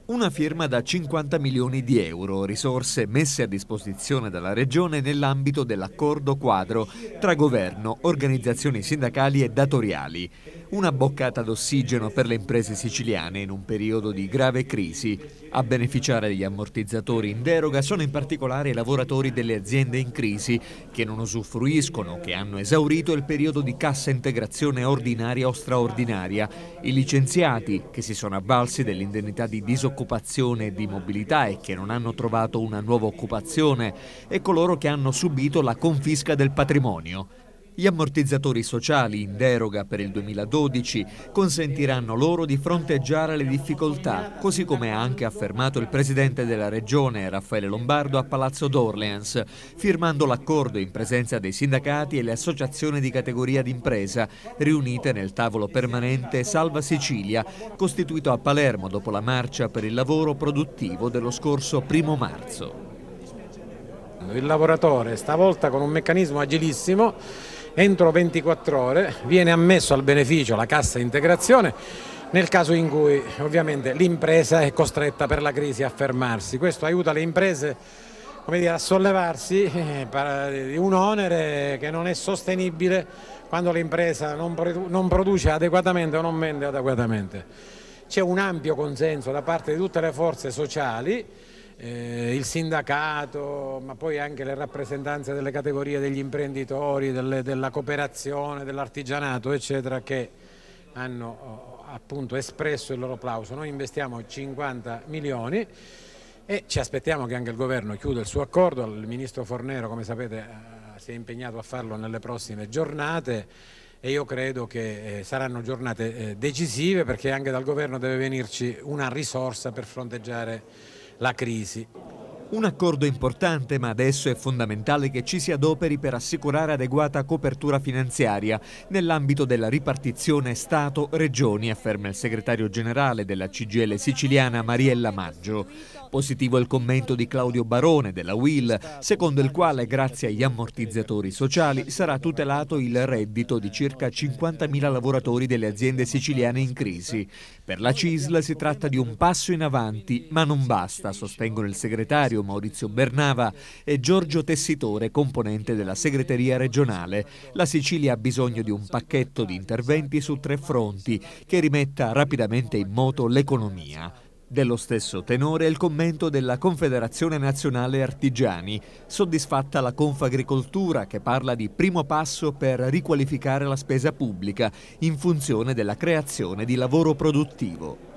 Una firma da 50 milioni di euro, risorse messe a disposizione dalla Regione nell'ambito dell'accordo quadro tra governo, organizzazioni sindacali e datoriali. Una boccata d'ossigeno per le imprese siciliane in un periodo di grave crisi. A beneficiare degli ammortizzatori in deroga sono in particolare i lavoratori delle aziende in crisi che non usufruiscono, che hanno esaurito il periodo di cassa integrazione ordinaria o straordinaria, i licenziati che si sono avvalsi dell'indennità di disoccupazione e di mobilità e che non hanno trovato una nuova occupazione e coloro che hanno subito la confisca del patrimonio. Gli ammortizzatori sociali in deroga per il 2012 consentiranno loro di fronteggiare le difficoltà, così come ha anche affermato il presidente della regione Raffaele Lombardo a Palazzo d'Orleans, firmando l'accordo in presenza dei sindacati e le associazioni di categoria d'impresa riunite nel tavolo permanente Salva Sicilia, costituito a Palermo dopo la marcia per il lavoro produttivo dello scorso 1° marzo. Il lavoratore, stavolta con un meccanismo agilissimo, entro 24 ore viene ammesso al beneficio la cassa integrazione nel caso in cui ovviamente l'impresa è costretta per la crisi a fermarsi. Questo aiuta le imprese, come dire, a sollevarsi di un onere che non è sostenibile quando l'impresa non produce adeguatamente o non vende adeguatamente. C'è un ampio consenso da parte di tutte le forze sociali, il sindacato, ma poi anche le rappresentanze delle categorie degli imprenditori, della cooperazione, dell'artigianato, eccetera, che hanno appunto espresso il loro plauso. Noi investiamo 50 milioni e ci aspettiamo che anche il governo chiuda il suo accordo. Il ministro Fornero, come sapete, si è impegnato a farlo nelle prossime giornate e io credo che saranno giornate decisive, perché anche dal governo deve venirci una risorsa per fronteggiare la crisi. Un accordo importante, ma adesso è fondamentale che ci si adoperi per assicurare adeguata copertura finanziaria nell'ambito della ripartizione Stato-Regioni, afferma il segretario generale della CGIL siciliana Mariella Maggio. Positivo il commento di Claudio Barone della UIL, secondo il quale grazie agli ammortizzatori sociali sarà tutelato il reddito di circa 50.000 lavoratori delle aziende siciliane in crisi. Per la CISL si tratta di un passo in avanti, ma non basta, sostengono il segretario Maurizio Bernava e Giorgio Tessitore, componente della segreteria regionale. La Sicilia ha bisogno di un pacchetto di interventi su 3 fronti che rimetta rapidamente in moto l'economia. Dello stesso tenore è il commento della Confederazione Nazionale Artigiani, soddisfatta la Confagricoltura, che parla di primo passo per riqualificare la spesa pubblica in funzione della creazione di lavoro produttivo.